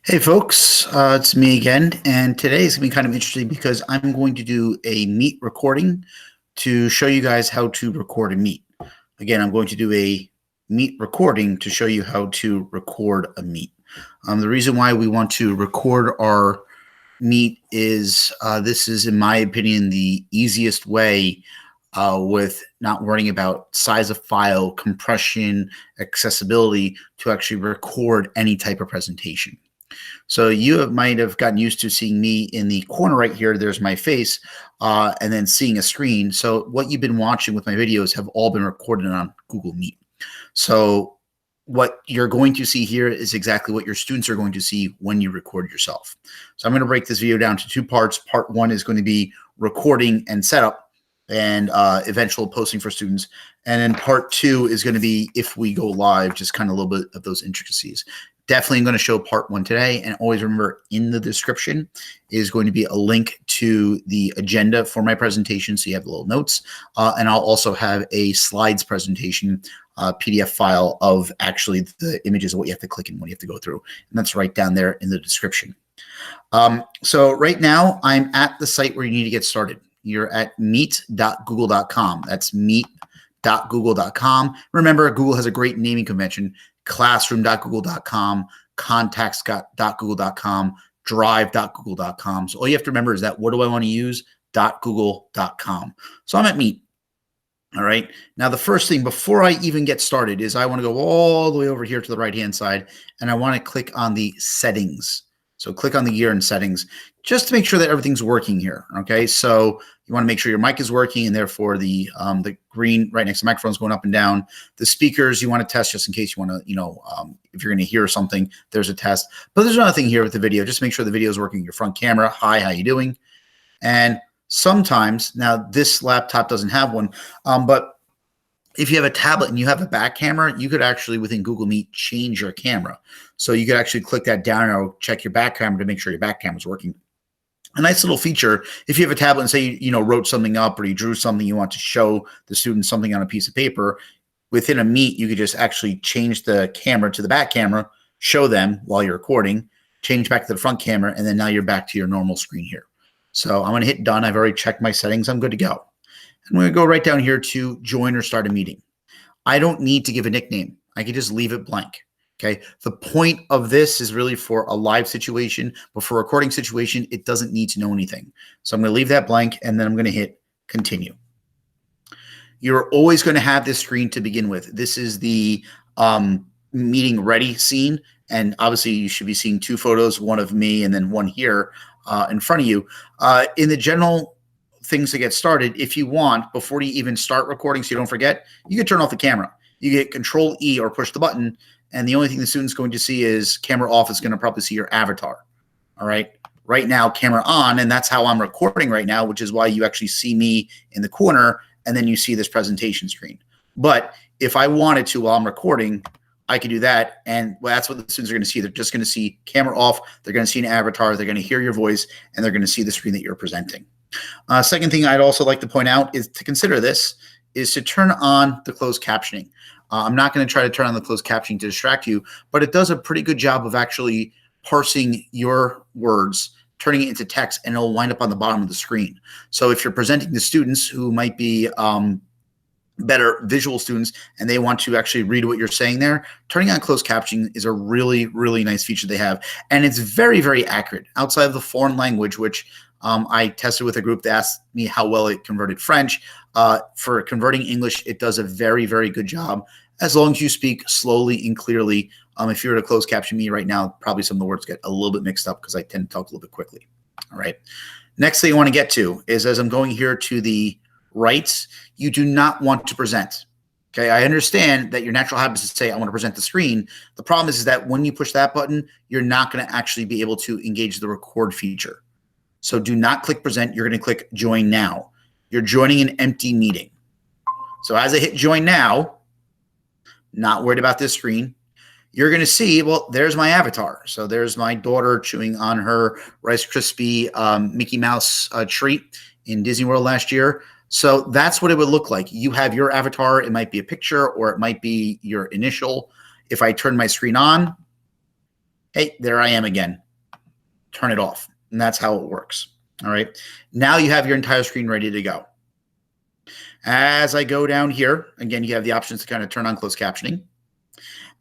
Hey folks, it's me again, and today is going to be kind of interesting because I'm going to do a Meet recording to show you guys how to record a Meet. Again, I'm going to do a Meet recording to show you how to record a Meet. The reason why we want to record our Meet is this is, in my opinion, the easiest way with not worrying about size of file, compression, accessibility to actually record any type of presentation. So you might have gotten used to seeing me in the corner right here. There's my face, and then seeing a screen. So what you've been watching with my videos have all been recorded on Google Meet. So what you're going to see here is exactly what your students are going to see when you record yourself. So I'm going to break this video down to two parts. Part one is going to be recording and setup and eventual posting for students. And then part two is going to be if we go live, just kind of a little bit of those intricacies. Definitely going to show part one today. And always remember, in the description is going to be a link to the agenda for my presentation. So you have the little notes. And I'll also have a slides presentation PDF file of actually the images of what you have to click and what you have to go through. And that's right down there in the description. So right now I'm at the site where you need to get started. You're at meet.google.com. That's meet.google.com. Remember, Google has a great naming convention: classroom.google.com, contacts.google.com, drive.google.com. So all you have to remember is that what do I want to use? .google.com. So I'm at Meet. All right. Now, the first thing before I even get started is I want to go all the way over here to the right-hand side, and I want to click on the settings. So click on the gear and settings just to make sure that everything's working here. Okay. So you want to make sure your mic is working, and therefore the green right next to the microphone is going up and down. The speakers you want to test just in case you want to, if you're going to hear something, there's a test. But there's another thing here with the video. Just make sure the video is working. Your front camera. Hi, how you doing? And sometimes, now this laptop doesn't have one, but if you have a tablet and you have a back camera, you could actually within Google Meet change your camera. So you could actually click that down arrow, check your back camera to make sure your back camera is working. A nice little feature, if you have a tablet and say you wrote something up or you drew something, you want to show the students something on a piece of paper, within a Meet, you could just actually change the camera to the back camera, show them while you're recording, change back to the front camera, and then now you're back to your normal screen here. So I'm going to hit done. I've already checked my settings. I'm good to go. I'm going to go right down here to join or start a meeting. I don't need to give a nickname. I can just leave it blank. Okay. The point of this is really for a live situation, but for a recording situation, it doesn't need to know anything. So I'm going to leave that blank, and then I'm going to hit continue. You're always going to have this screen to begin with. This is the meeting ready scene. And obviously you should be seeing two photos, one of me and then one here in front of you. In the general things to get started, if you want, before you even start recording, so you don't forget, you can turn off the camera. You get Control E or push the button, and the only thing the student's going to see is camera off is going to probably see your avatar. All right. Right now, camera on, and that's how I'm recording right now, which is why you actually see me in the corner, and then you see this presentation screen. But if I wanted to, while I'm recording, I could do that, and that's what the students are going to see. They're just going to see camera off. They're going to see an avatar. They're going to hear your voice, and they're going to see the screen that you're presenting. Second thing I'd also like to point out is to consider this is to turn on the closed captioning. I'm not going to try to turn on the closed captioning to distract you, but it does a pretty good job of actually parsing your words, turning it into text, and it'll wind up on the bottom of the screen. So if you're presenting to students who might be better visual students and they want to actually read what you're saying there, turning on closed captioning is a really, really nice feature they have. And it's very, very accurate outside of the foreign language, which I tested with a group that asked me how well it converted French. For converting English, it does a very, very good job as long as you speak slowly and clearly. If you were to close caption me right now, probably some of the words get a little bit mixed up because I tend to talk a little bit quickly. All right. Next thing I want to get to is, as I'm going here to the right, you do not want to present. Okay. I understand that your natural habit is to say, I want to present the screen. The problem is that when you push that button, you're not going to actually be able to engage the record feature. So do not click present. You're going to click join now. You're joining an empty meeting. So as I hit join now, not worried about this screen, you're going to see, well, there's my avatar. So there's my daughter chewing on her Rice Krispie Mickey Mouse treat in Disney World last year. So that's what it would look like. You have your avatar. It might be a picture or it might be your initial. If I turn my screen on, hey, there I am again. Turn it off. And that's how it works. All right. Now you have your entire screen ready to go. As I go down here, again, you have the options to kind of turn on closed captioning.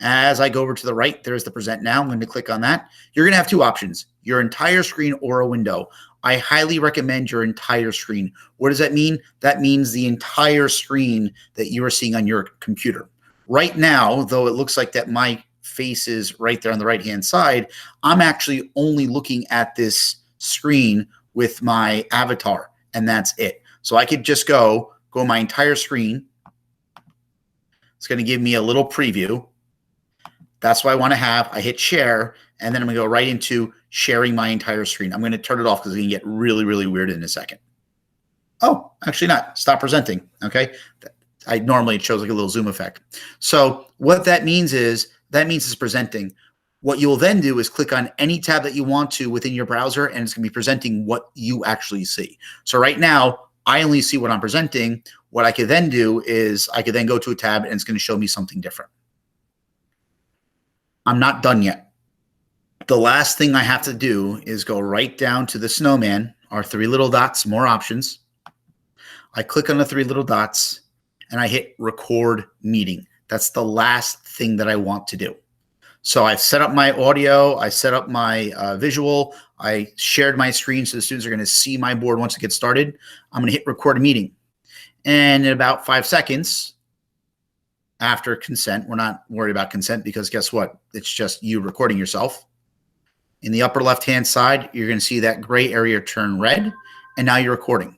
As I go over to the right, there's the present now. I'm going to click on that. You're going to have two options, your entire screen or a window. I highly recommend your entire screen. What does that mean? That means the entire screen that you are seeing on your computer. Right now, though it looks like that my face is right there on the right-hand side, I'm actually only looking at this screen with my avatar, and that's it. So I could just go my entire screen. It's going to give me a little preview. That's what I want to have. I hit share, and then I'm going to go right into sharing my entire screen. I'm going to turn it off because it can get really, really weird in a second. Oh, actually not. Stop presenting. Okay. Normally it shows like a little zoom effect. So what that means is it's presenting. What you'll then do is click on any tab that you want to within your browser, and it's going to be presenting what you actually see. So right now, I only see what I'm presenting. What I could then do is I could then go to a tab, and it's going to show me something different. I'm not done yet. The last thing I have to do is go right down to the snowman, our three little dots, more options. I click on the three little dots, and I hit record meeting. That's the last thing that I want to do. So I've set up my audio, I set up my visual, I shared my screen so the students are going to see my board once it gets started. I'm going to hit record a meeting. And in about 5 seconds after consent, we're not worried about consent because guess what? It's just you recording yourself. In the upper left-hand side, you're going to see that gray area turn red, and now you're recording.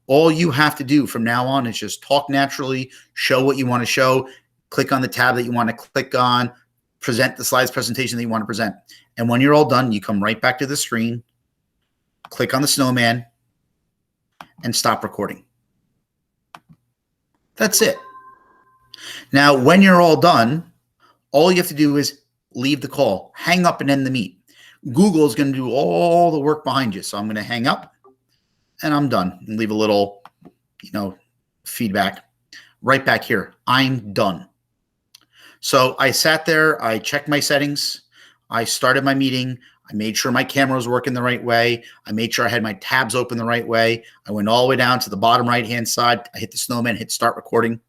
All you have to do from now on is just talk naturally, show what you want to show, click on the tab that you want to click on, present the slides presentation that you want to present. And when you're all done, you come right back to the screen, click on the snowman, and stop recording. That's it. Now, when you're all done, all you have to do is leave the call, hang up and end the meet. Google is going to do all the work behind you. So I'm going to hang up and I'm done and leave a little, feedback right back here. I'm done. So I sat there, I checked my settings, I started my meeting, I made sure my camera was working the right way, I made sure I had my tabs open the right way, I went all the way down to the bottom right-hand side, I hit the snowman, hit start recording,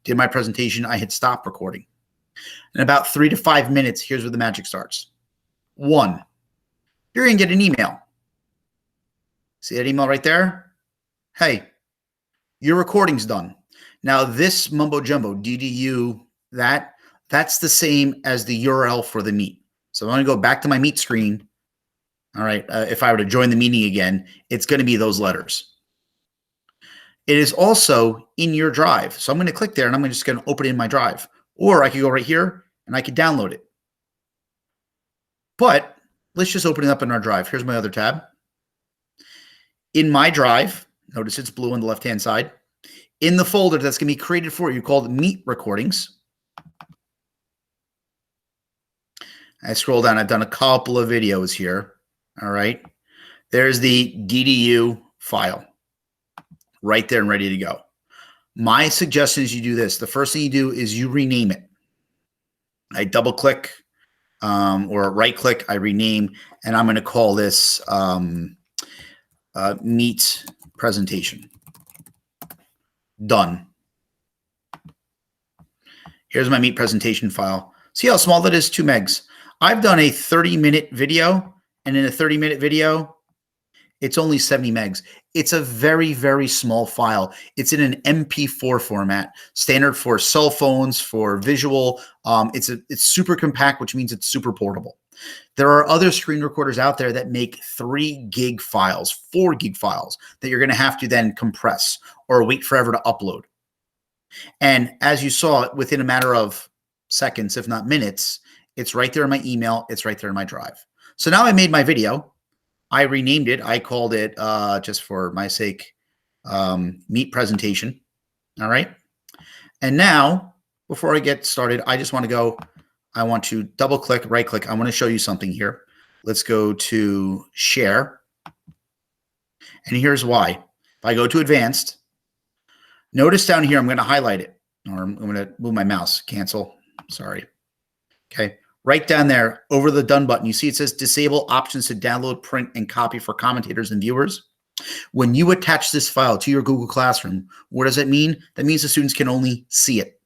did my presentation, I hit stop recording. In about 3 to 5 minutes, here's where the magic starts. 1, you're going to get an email. See that email right there? Hey, your recording's done. Now this mumbo jumbo, DDU, that's the same as the URL for the meet. So I'm going to go back to my meet screen. All right. If I were to join the meeting again, it's going to be those letters. It is also in your drive. So I'm going to click there and I'm just going to open it in my drive. Or I could go right here and I could download it. But let's just open it up in our drive. Here's my other tab. In my drive, notice it's blue on the left-hand side. In the folder that's going to be created for you called Meet Recordings, I scroll down. I've done a couple of videos here. All right. There's the DDU file right there and ready to go. My suggestion is you do this. The first thing you do is you rename it. I double click or right click. I rename, and I'm going to call this Meet Presentation. Done. Here's my Meet Presentation file. See how small that is? 2 megs. I've done a 30-minute video, and in a 30-minute video, it's only 70 megs. It's a very, very small file. It's in an MP4 format, standard for cell phones, for visual. It's super compact, which means it's super portable. There are other screen recorders out there that make 3 gig files, 4 gig files that you're going to have to then compress or wait forever to upload. And as you saw, within a matter of seconds, if not minutes, it's right there in my email. It's right there in my drive. So now I made my video. I renamed it. I called it, just for my sake, Meet Presentation. All right. And now, before I get started, I just want to go, I want to double click, right click. I want to show you something here. Let's go to share. And here's why. If I go to advanced, notice down here, I'm going to highlight it, or I'm going to move my mouse, cancel. Sorry. Okay. Right down there over the done button, you see it says disable options to download, print, and copy for commentators and viewers. When you attach this file to your Google Classroom, what does that mean? That means the students can only see it.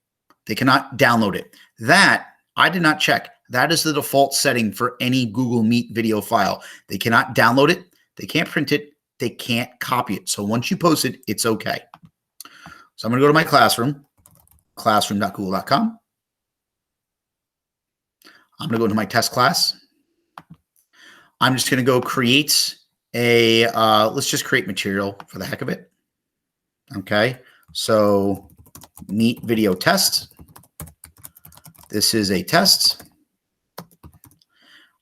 They cannot download it. That I did not check. That is the default setting for any Google Meet video file. They cannot download it. They can't print it. They can't copy it. So once you post it, it's okay. So I'm going to go to my classroom, classroom.google.com. I'm going to go into my test class. I'm just going to go create a, let's just create material for the heck of it. Okay. So Meet video test. This is a test.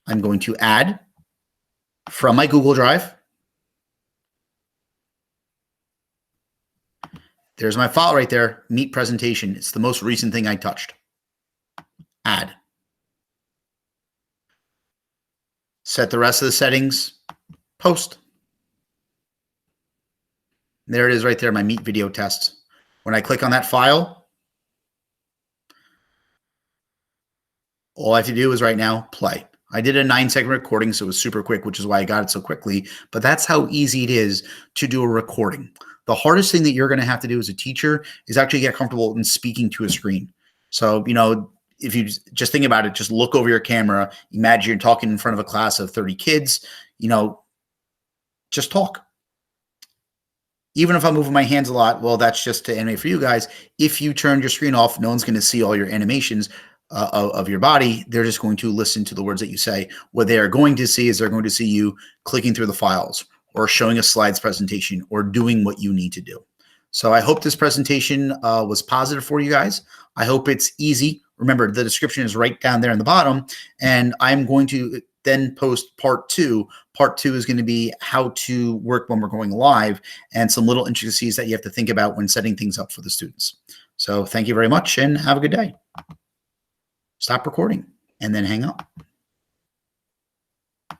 I'm going to add from my Google Drive. There's my file right there, Meet presentation. It's the most recent thing I touched. Add. Set the rest of the settings, post. There it is right there, my Meet video test. When I click on that file, all I have to do is right now play. I did a 9-second recording, so it was super quick, which is why I got it so quickly. But that's how easy it is to do a recording. The hardest thing that you're going to have to do as a teacher is actually get comfortable in speaking to a screen. So, you know, if you just think about it, just look over your camera. Imagine you're talking in front of a class of 30 kids, you know, just talk. Even if I'm moving my hands a lot, well, that's just to animate for you guys. If you turn your screen off, no one's going to see all your animations of your body. They're just going to listen to the words that you say. What they are going to see is they're going to see you clicking through the files or showing a slides presentation or doing what you need to do. So I hope this presentation was positive for you guys. I hope it's easy. Remember, the description is right down there in the bottom, and I'm going to then post part 2. Part 2 is going to be how to work when we're going live and some little intricacies that you have to think about when setting things up for the students. So thank you very much and have a good day. Stop recording and then hang up.